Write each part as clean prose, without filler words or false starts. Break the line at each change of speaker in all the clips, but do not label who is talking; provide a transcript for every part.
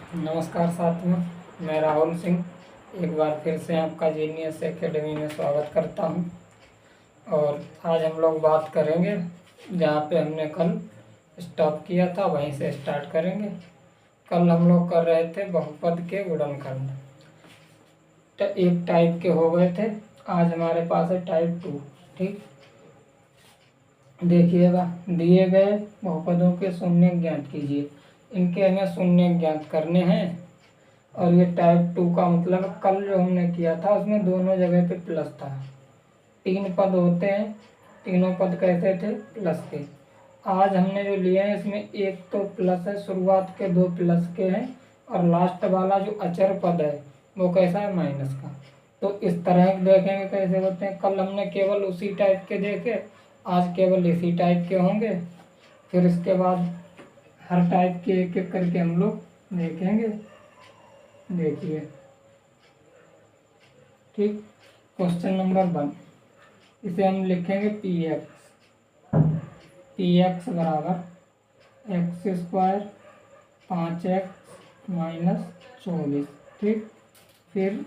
नमस्कार साथियों, मैं राहुल सिंह एक बार फिर से आपका जीनियस एकेडमी में स्वागत करता हूं। और आज हम लोग बात करेंगे जहां पे हमने कल स्टॉप किया था वहीं से स्टार्ट करेंगे। कल हम लोग कर रहे थे बहुपद के गुणनखंड, एक टाइप के हो गए थे। आज हमारे पास है टाइप 2। ठीक, देखिएगा, दिए गए बहुपदों के शून्य ज्ञात कीजिए। इनके हमें शून्य ज्ञात करने हैं। और ये टाइप 2 का मतलब कल जो हमने किया था उसमें दोनों जगह पे प्लस था। 3 पद होते हैं, तीनों पद कैसे थे? प्लस के। आज हमने जो लिए हैं इसमें एक तो प्लस है, शुरुआत के 2 प्लस के हैं, और लास्ट वाला जो अचर पद है वो कैसा है? माइनस का। तो इस तरह देखेंगे कैसे होते हैं। कल हमने केवल उसी टाइप के देखे, आज केवल इसी टाइप के होंगे। फिर इसके बाद हर टाइप के एक एक करके हम लोग देखेंगे। देखिए, ठीक, क्वेश्चन नंबर 1, इसे हम लिखेंगे पी एक्स बराबर एक्स स्क्वायर 5x माइनस 24। ठीक, फिर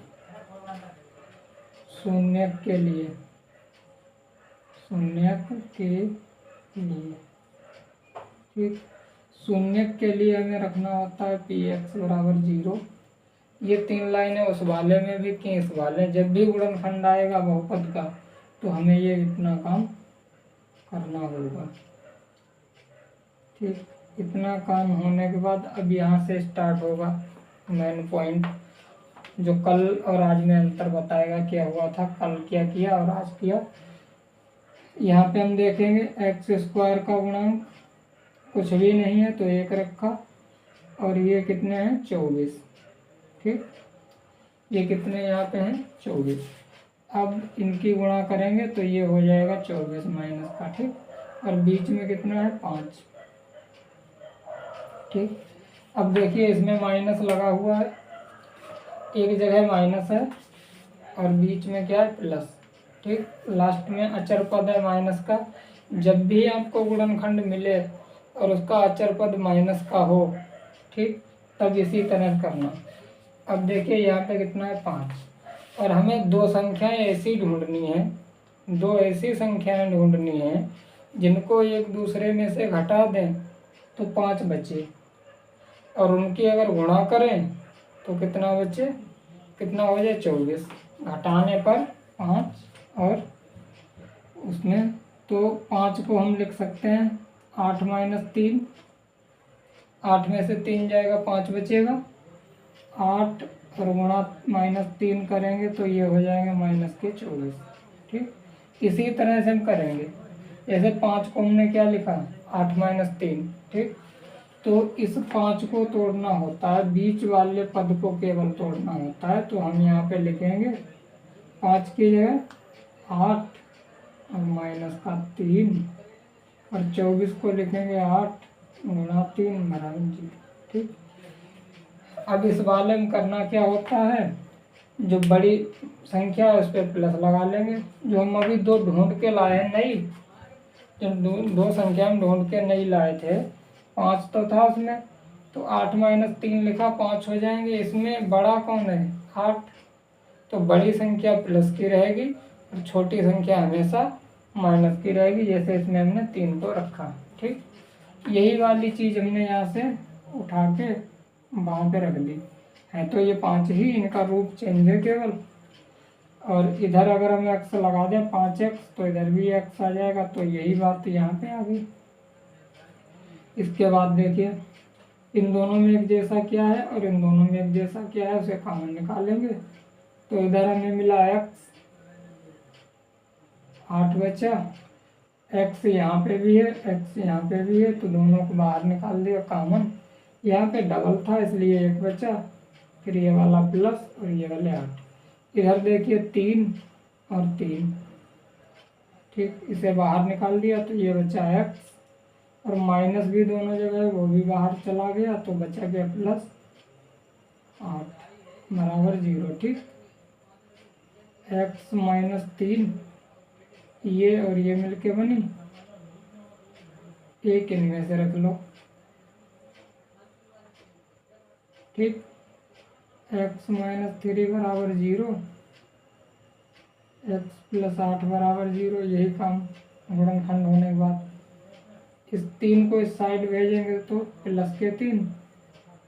शून्य के लिए ठीक, शून्य के लिए हमें रखना होता है पी एक्स बराबर 0। ये 3 लाइनें उस वाले में भी की, इस वाले जब भी गुणनखंड आएगा बहुपद का तो हमें ये इतना काम करना होगा। ठीक, इतना काम होने के बाद अब यहाँ से स्टार्ट होगा मेन पॉइंट, जो कल और आज में अंतर बताएगा क्या हुआ था, कल क्या किया और आज किया। यहाँ पे हम देखेंगे एक्स स्क्वायर का गुणांक कुछ भी नहीं है तो 1 रखा, और ये कितने हैं? 24। ठीक, ये कितने यहाँ पे हैं? 24। अब इनकी गुणा करेंगे तो ये हो जाएगा 24 माइनस का। ठीक, और बीच में कितना है? 5। ठीक, अब देखिए इसमें माइनस लगा हुआ है, एक जगह माइनस है और बीच में क्या है? प्लस। ठीक, लास्ट में अचर पद है माइनस का। जब भी आपको गुणनखंड मिले और उसका अचर पद माइनस का हो, ठीक, तब इसी तरह करना। अब देखिए यहाँ पे कितना है? 5। और हमें 2 संख्याएं ऐसी ढूंढनी है, 2 ऐसी संख्याएं ढूंढनी है जिनको एक दूसरे में से घटा दें तो 5 बचे, और उनकी अगर गुणा करें तो कितना बचे? कितना हो जाए? 24। घटाने पर 5, और उसमें तो 5 को हम लिख सकते हैं 8 माइनस 3। 8 में से 3 जाएगा, 5 बचेगा। 8 और गुणा माइनस 3 करेंगे तो ये हो जाएगा माइनस के 24। ठीक, इसी तरह से हम करेंगे। जैसे 5 को हमने क्या लिखा? 8 माइनस 3। ठीक, तो इस 5 को तोड़ना होता है, बीच वाले पद को केवल तोड़ना होता है। तो हम यहाँ पे लिखेंगे 5 की जगह 8 और माइनस का 3, और 24 को लिखेंगे 8 गुणा 3 बराबर 0। ठीक, अब इस वाले में करना क्या होता है? जो बड़ी संख्या है उस पर प्लस लगा लेंगे। जो हम अभी 2 ढूंढ के लाए हैं, नहीं, जो 2 संख्या हम ढूंढ के नहीं लाए थे, 5 तो था उसमें, तो 8 माइनस 3 लिखा, 5 हो जाएंगे। इसमें बड़ा कौन है? 8। तो बड़ी संख्या प्लस की रहेगी और छोटी संख्या हमेशा माइनस की रहेगी, जैसे इसमें हमने 3 को रखा। ठीक, यही वाली चीज़ हमने यहाँ से उठा के वहाँ पे रख दी है। तो ये 5 ही, इनका रूप चेंज है केवल। और इधर अगर हम एक्स लगा दें 5x तो इधर भी एक्स आ जाएगा। तो यही बात यहाँ पे आ गई। इसके बाद देखिए इन दोनों में एक जैसा क्या है और इन दोनों में एक जैसा क्या है, उसे कॉमन निकालेंगे। तो इधर हमें मिला x, 8 बचा। x यहाँ पे भी है, x यहाँ पे भी है, तो दोनों को बाहर निकाल दिया कॉमन। यहाँ पे डबल था इसलिए 1 बचा, फिर ये वाला प्लस और ये वाले 8। इधर देखिए 3 और 3। ठीक, इसे बाहर निकाल दिया तो ये बचा x, और माइनस भी दोनों जगह है, वो भी बाहर चला गया तो बचा गया प्लस 8 बराबर 0। ठीक, x माइनस 3, ये और ये मिलके बनी, एक इनमें से रख लो। ठीक। ठीक। एक्स माइनस 3 बराबर 0, एक्स प्लस 8 बराबर 0, यही काम गुणनखंड होने के बाद। इस 3 को इस साइड भेजेंगे तो प्लस के 3,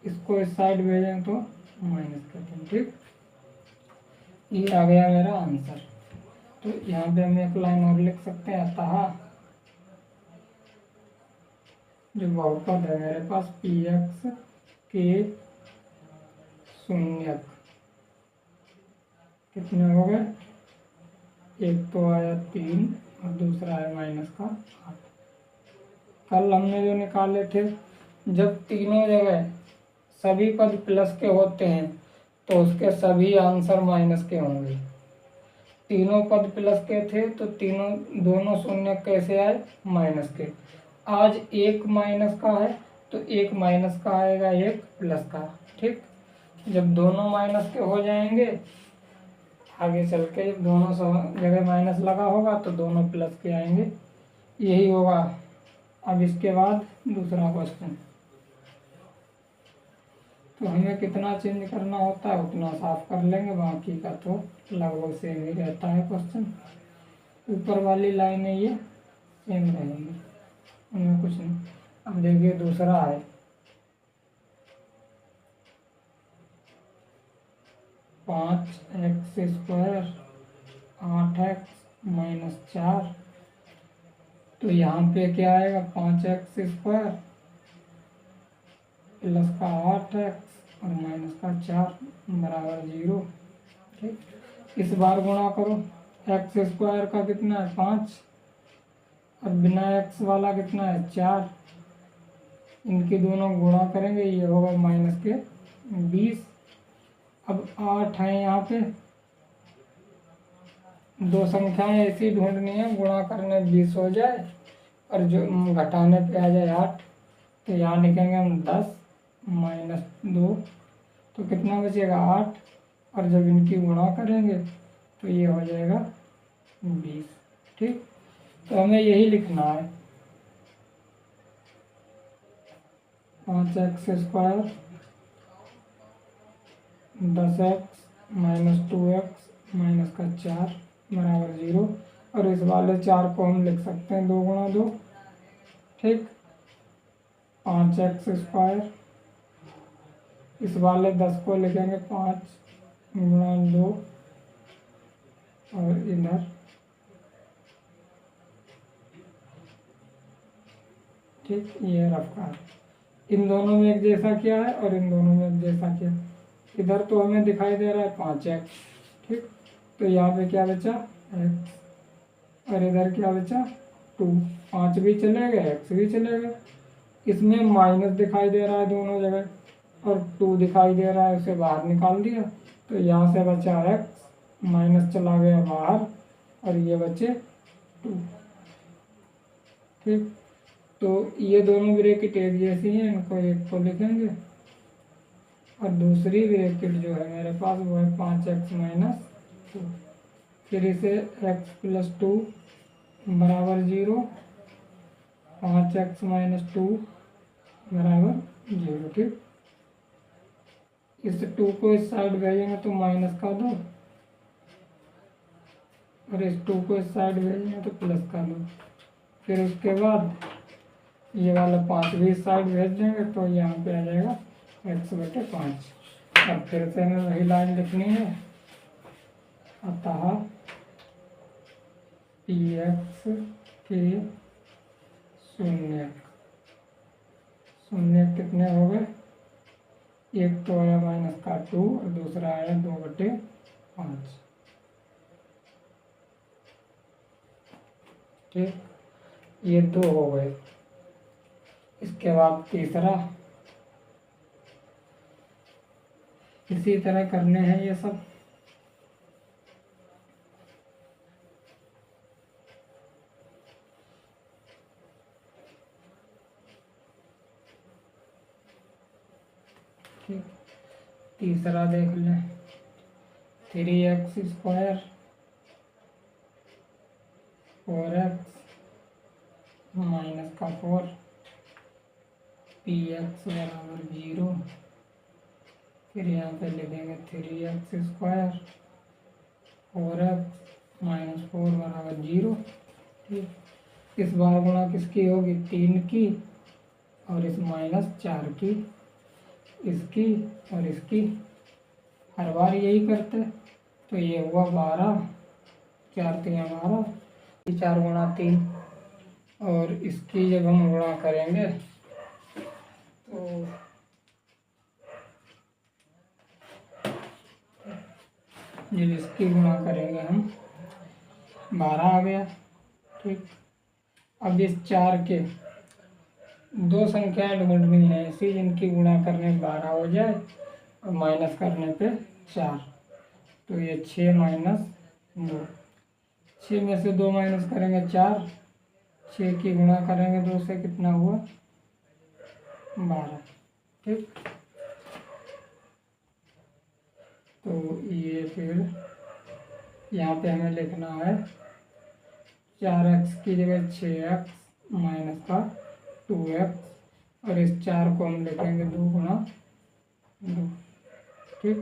इसको इस साइड भेजेंगे तो माइनस के 3। ठीक, ये आ गया मेरा आंसर। तो यहाँ पे हम एक लाइन और लिख सकते हैं, अतः जो बहुपद है मेरे पास पी एक्स के शून्यक कितने हो गए, एक तो आया 3 और दूसरा है माइनस का 8। कल हमने जो निकाले थे, जब तीनों जगह सभी पद प्लस के होते हैं तो उसके सभी आंसर माइनस के होंगे। तीनों पद प्लस के थे तो दोनों शून्य कैसे आए, माइनस के। आज एक माइनस का है तो एक माइनस का आएगा, एक प्लस का। ठीक, जब दोनों माइनस के हो जाएंगे, आगे चल के जब दोनों जगह माइनस लगा होगा तो दोनों प्लस के आएंगे, यही होगा। अब इसके बाद दूसरा क्वेश्चन, तो हमें कितना चेंज करना होता है उतना साफ कर लेंगे, बाकी का तो लगभग सेम ही रहता है क्वेश्चन। ऊपर वाली लाइन है ये सेम रहेंगी, उनमें कुछ नहीं। अब देखिए दूसरा है, 5x² 8x माइनस 4। तो यहाँ पे क्या आएगा, 5x² प्लस का 8x और माइनस का 4 बराबर 0। ठीक, इस बार गुणा करो, x² का कितना है 5 और बिना x वाला कितना है 4, इनकी दोनों गुणा करेंगे, ये होगा माइनस के 20। अब 8 है यहाँ पे, दो संख्याएं ऐसी ढूंढनी है गुणा करने 20 हो जाए और जो घटाने पे आ जाए 8। तो यहाँ लिखेंगे हम 10 माइनस 2, तो कितना बचेगा 8, और जब इनकी गुणा करेंगे तो ये हो जाएगा 20। ठीक, तो हमें यही लिखना है, 5x² 10x minus 2x minus का 4 बराबर 0। और इस वाले 4 को हम लिख सकते हैं 2 गुणा 2। ठीक, 5x², इस वाले 10 को लिखेंगे 5 गुणा 2 और इधर। ठीक, ये रखा, इन दोनों में एक जैसा क्या है और इन दोनों में एक जैसा क्या। इधर तो हमें दिखाई दे रहा है 5x। ठीक, तो यहाँ पे क्या बचा x और इधर क्या बचा 2। 5 भी चले गए, x भी चले गए। इसमें माइनस दिखाई दे रहा है दोनों जगह और 2 दिखाई दे रहा है, उसे बाहर निकाल दिया। तो यहाँ से बचा x, माइनस चला गया बाहर और ये बचे 2। ठीक, तो ये दोनों ब्रैकेट एक जैसी हैं, इनको एक को लिखेंगे और दूसरी ब्रैकेट जो है मेरे पास वो है 5x माइनस 2। फिर इसे x प्लस 2 बराबर 0, 5x माइनस 2 बराबर 0। ठीक, इस 2 को इस साइड भेजेंगे तो माइनस का 2 और इस 2 को इस साइड भेजेंगे तो प्लस का 2। फिर उसके बाद ये वाला 5 भी इस साइड भेज देंगे तो यहाँ पे आ जाएगा x/5। अब फिर से हमें वही लाइन लिखनी है, अतः पी एक्स के शून्य कितने हो गए, एक तो आया माइनस का 2 और दूसरा आया 2/5। ठीक, ये 2 हो गए। इसके बाद तीसरा, इसी तरह करने हैं ये सब। ठीक, तीसरा देख लें, 3x² 4x माइनस का 4 px बराबर 0 फिर यहाँ पे लिखेंगे 3x² 4x -4 बराबर 0। ठीक, इस बार गुणा किसकी होगी? 3 की, और इस -4 की, इसकी और इसकी। हर बार यही करते। तो ये हुआ 12, 4 3 12, 4 गुणा 3। और इसकी जब हम गुणा करेंगे तो जब इसकी गुणा करेंगे हम 12 आ गया। ठीक, अब इस 4 के दो संख्याएं ढूंढनी है ऐसी जिनकी गुणा करने 12 हो जाए और माइनस करने पे 4। तो ये 6 - 2, 6 में से 2 माइनस करेंगे 4, 6 की गुणा करेंगे 2 से, कितना हुआ? 12। ठीक, तो ये फिर यहाँ पे हमें लिखना है 4x की जगह 6x माइनस का 2x, और इस 4 को हम लिखेंगे 2 गुणा 2। ठीक,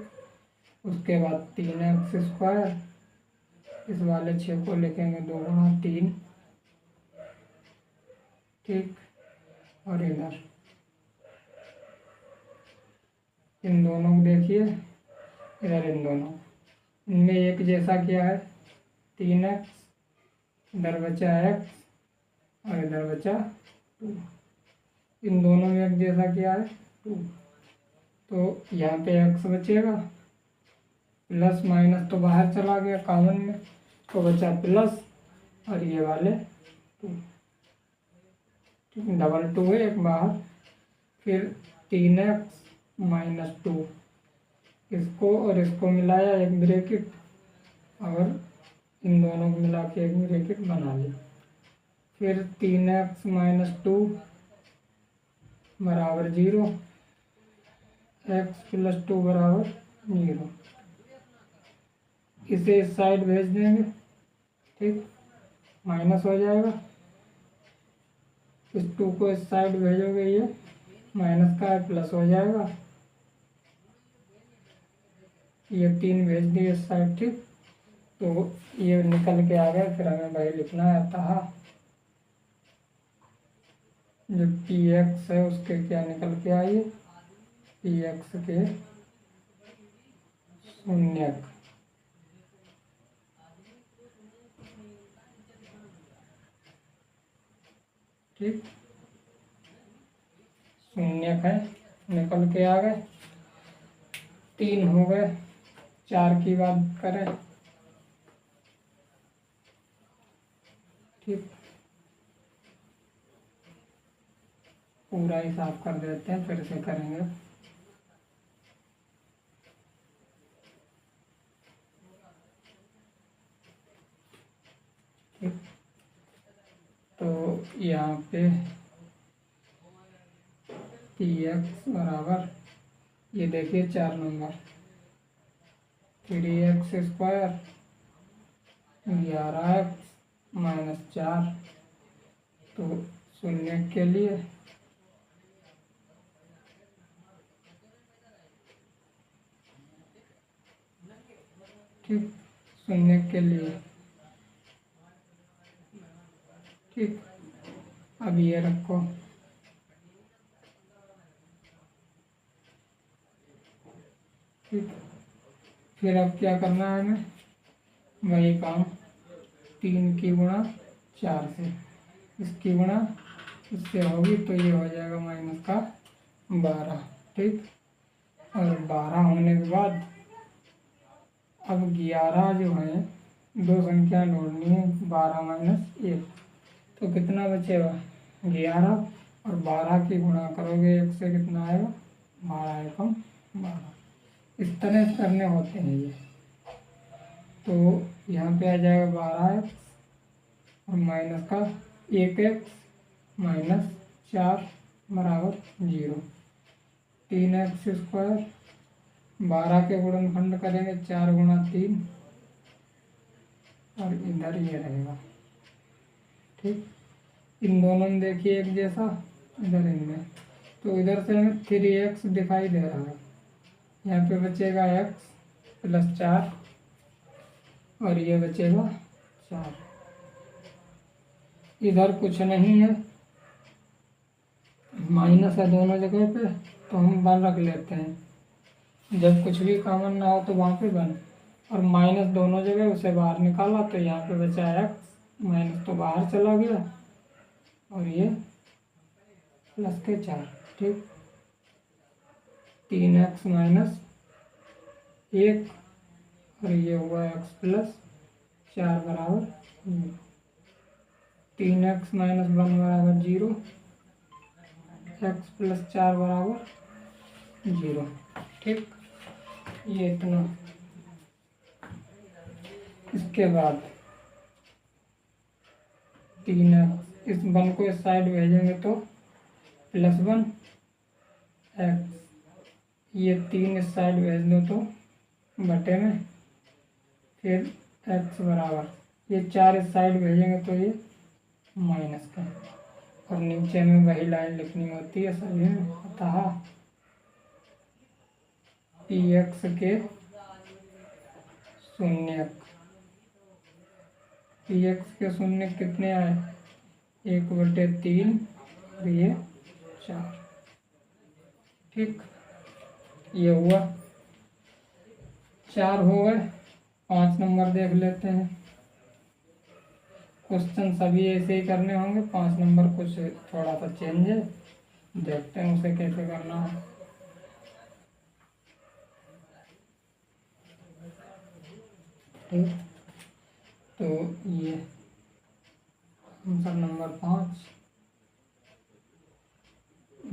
उसके बाद 3x², इस वाले 6 को लिखेंगे 2 गुणा 3। ठीक, और इधर इन दोनों को देखिए, इधर इन दोनों, इनमें एक जैसा क्या है? 3x, इधर बचा x और इधर बचा 2। इन दोनों में एक जैसा क्या है? 2। तो यहाँ पे x बचेगा, प्लस माइनस तो बाहर चला गया कॉमन में, तो बचा प्लस, और ये वाले 2। डबल 2 है एक बाहर। फिर 3x - 2, इसको और इसको मिलाया एक ब्रैकेट, और इन दोनों को मिला के एक ब्रैकेट बना लिया। फिर 3x - 2 बराबर 0, x + 2 बराबर 0। इसे इस साइड भेज देंगे। ठीक, माइनस हो जाएगा। इस 2 को इस साइड भेजोगे, ये माइनस का है, प्लस हो जाएगा। ये 3 भेज दिए इस साइड। ठीक, तो ये निकल के आ गया। फिर हमें भाई लिखना है अतः जो px है उसके क्या निकल के आइए? px के शून्यक। ठीक, शून्यक है, निकल के आ गए। 3 हो गए। 4 की बात करें, ठीक, पूरा ही साफ कर देते हैं, फिर से करेंगे। ठीक, तो यहाँ पे px बराबर, ये देखिए 4 नंबर, 3x² 11x -4। तो शून्य के लिए ठीक, शून्य के लिए ठीक, अब ये रखो। ठीक, फिर अब क्या करना है हमें? वही काम, 3 की गुणा 4 से, इसकी गुणा इससे होगी, तो ये हो जाएगा -12। ठीक, और 12 होने के बाद अब 11 जो है, दो संख्या ढूंढनी है, 12 - 1, तो कितना बचेगा? 11, और 12 की गुणा करोगे 1 से, कितना आएगा? 12 एकम 12। इस तरह करने होते हैं ये। तो यहाँ पे आ जाएगा 12x और माइनस का 1x -4 बराबर 0। 3x², 12 के गुणनखंड करेंगे 4 गुणा 3, और इधर ये रहेगा। ठीक, इन दोनों में देखिए एक जैसा, इधर इनमें, तो इधर से हमें 3x दिखाई दे रहा है। यहाँ पे बचेगा x प्लस 4 और ये बचेगा 4। इधर कुछ नहीं है, माइनस है दोनों जगह पे, तो हम 1 रख लेते हैं। जब कुछ भी कॉमन ना हो तो वहाँ पे 1, और माइनस दोनों जगह, उसे बाहर निकाला तो यहाँ पे बचा x, माइनस तो बाहर चला गया और ये प्लस के 4। ठीक, 3x माइनस 1 और ये हुआ x प्लस 4 बराबर 0। 3x माइनस 1 बराबर 0, x प्लस 4 बराबर 0। ठीक, ये इतना। इसके बाद 3x, इस 1 को इस साइड भेजेंगे तो प्लस 1 x, ये 3 इस साइड भेज दो तो बटे में, फिर x बराबर, ये 4 इस साइड भेजेंगे तो ये माइनस का, और नीचे में वही लाइन लिखनी होती है सभी में। अतः px के शून्य, px के शून्य कितने आए, 1/3 और ये 4। ठीक, ये हुआ 4 हो गए। 5 नंबर देख लेते हैं। क्वेश्चन सभी ऐसे ही करने होंगे, 5 नंबर कुछ थोड़ा सा चेंज है, देखते हैं उसे कैसे करना है। ठीक, तो ये आंसर नंबर 5,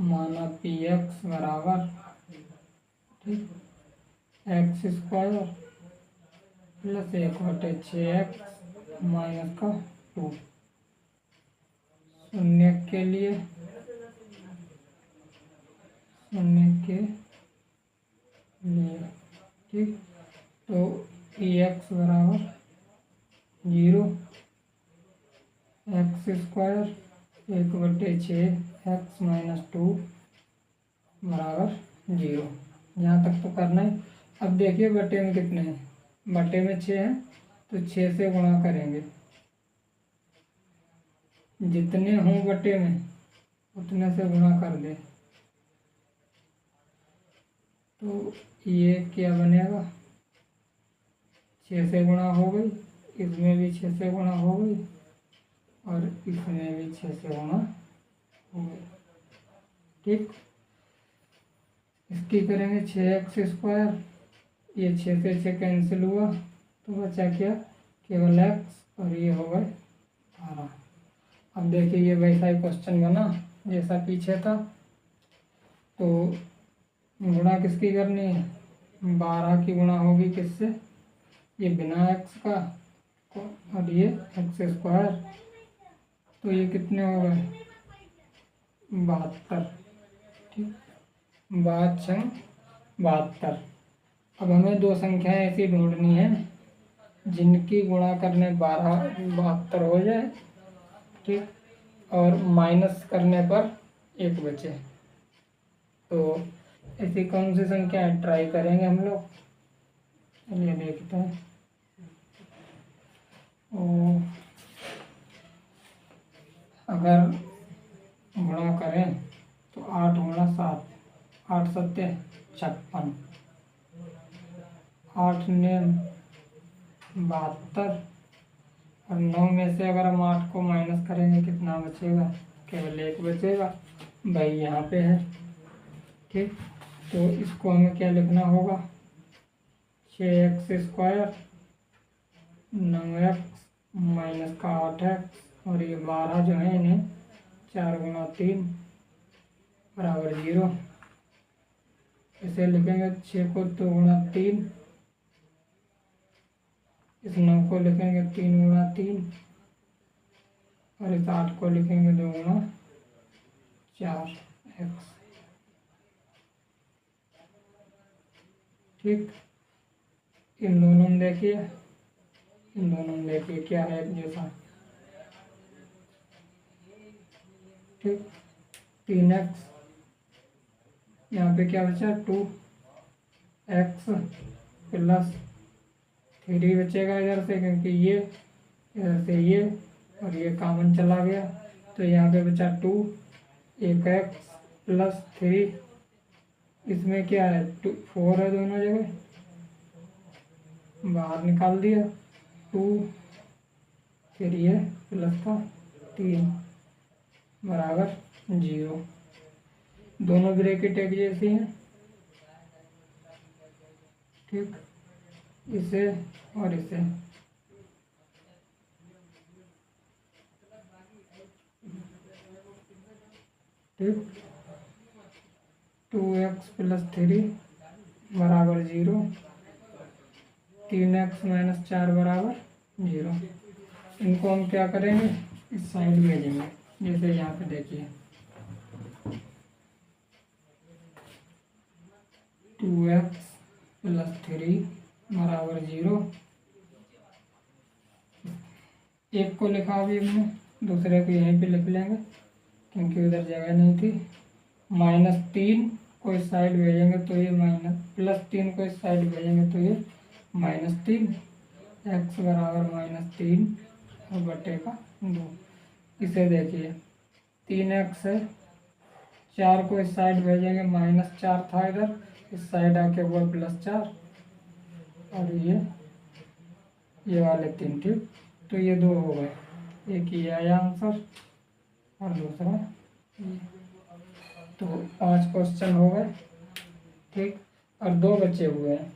माना px बराबर, ठीक, x² प्लस 1/6x माइनस का 2। शून्य के लिए, ठीक, तो px बराबर 0, x² 1/6x माइनस 2 बराबर 0। यहाँ तक तो करना है। अब देखिए बटे में कितने हैं, बटे में 6 है तो 6 से गुणा करेंगे, जितने हों बटे में उतने से गुणा कर दे, तो ये क्या बनेगा, 6 से गुणा हो गई, इसमें भी 6 से गुणा हो गई और इसमें भी 6 से गुणा हो गई। ठीक, इसकी करेंगे 6x², ये 6 से 6 कैंसिल हुआ तो बचा क्या, केवल x, और ये हो गए 12। अब देखिए ये वैसा ही क्वेश्चन बना जैसा पीछे था, तो गुणा किसकी करनी है, 12 की गुणा होगी किससे, ये बिना x का, और ये x², तो ये कितने हो गए, 72। ठीक, 72। अब हमें दो संख्याएं ऐसी ढूंढनी है जिनकी गुणा करने 72 हो जाए, ठीक, और माइनस करने पर 1 बचे। तो ऐसी कौन सी संख्याएं ट्राई करेंगे हम लोग, चलिए देखते हैं। अगर गुणा करें तो 8 गुणा 7, 8 सत्ते 56, 8 ने 72, और 9 में से अगर हम 8 को माइनस करेंगे कितना बचेगा, केवल 1 बचेगा, भाई यहाँ पे है। ठीक, तो इसको हमें क्या लिखना होगा, 6x² 9x माइनस का 8x, और ये 12 जो है इन्हें 4 गुणा 3 बराबर 0। इसे लिखेंगे 6 को 2 गुणा 3, इस 9 को लिखेंगे 3 गुणा 3, और इस 8 को लिखेंगे 2 गुणा 4x। ठीक, इन दोनों में देखिए, इन दोनों में देखिए क्या है एक जैसा। ठीक, 3x, यहाँ पे क्या बचा 2, एक्स प्लस 3 बचेगा इधर से, क्योंकि ये इधर से ये और ये कॉमन चला गया, तो यहाँ पे बचा 2, एक एक्स प्लस 3, इसमें क्या है 4 है दोनों जगह, बाहर निकाल दिया 2, फिर ये प्लस का 3 बराबर 0। दोनों ब्रैकेट एक जैसी हैं, ठीक, इसे और इसे ठीक, 2x प्लस 3 बराबर 0, 3x माइनस 4 बराबर 0। इनको हम क्या करेंगे, इस साइड भेजेंगे, जैसे यहाँ पे देखिए 2x प्लस 3 बराबर 0, एक को लिखा अभी हमने, दूसरे को यहीं पे लिख लेंगे क्योंकि उधर जगह नहीं थी। -3 को इस साइड भेजेंगे तो ये +3 को इस साइड भेजेंगे तो ये -3, x बराबर -3 और बटे का 2। इसे देखिए 3x है, 4 को इस साइड भेजेंगे, -4 था इधर, इस साइड आके हुआ +4 और ये वाले 3, ठीक, तो ये 2 हो गए, एक ये आया आंसर और दूसरा ये। तो 5 क्वेश्चन हो गए, ठीक, और 2 बचे हुए हैं।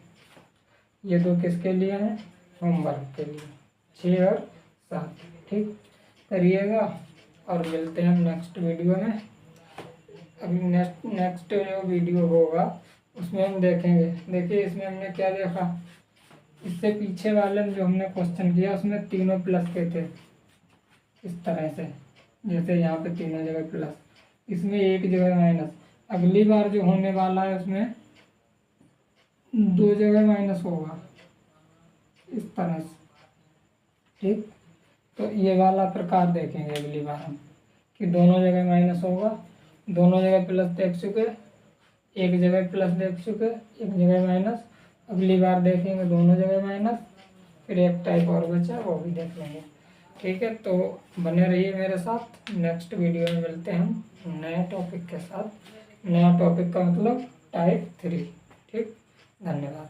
ये 2 किसके लिए हैं, होमवर्क के लिए, 6 और 7, ठीक, करिएगा और मिलते हैं नेक्स्ट वीडियो में। अभी नेक्स्ट जो वीडियो होगा उसमें हम देखेंगे, देखिए इसमें हमने क्या देखा, इससे पीछे वाले में जो हमने क्वेश्चन किया उसमें तीनों प्लस के थे, इस तरह से, जैसे यहाँ पे तीनों जगह प्लस, इसमें एक जगह माइनस। अगली बार जो होने वाला है उसमें 2 जगह माइनस होगा, इस तरह से, ठीक, तो ये वाला प्रकार देखेंगे अगली बार हम, कि दोनों जगह माइनस होगा, दोनों जगह प्लस देख चुके, एक जगह प्लस देख चुके, एक जगह माइनस, अगली बार देखेंगे दोनों जगह माइनस, फिर एक टाइप और बचा वो भी देख लेंगे, ठीक है। तो बने रहिए मेरे साथ, नेक्स्ट वीडियो में मिलते हैं हम नए टॉपिक के साथ। नया टॉपिक का मतलब टाइप 3, ठीक, धन्यवाद।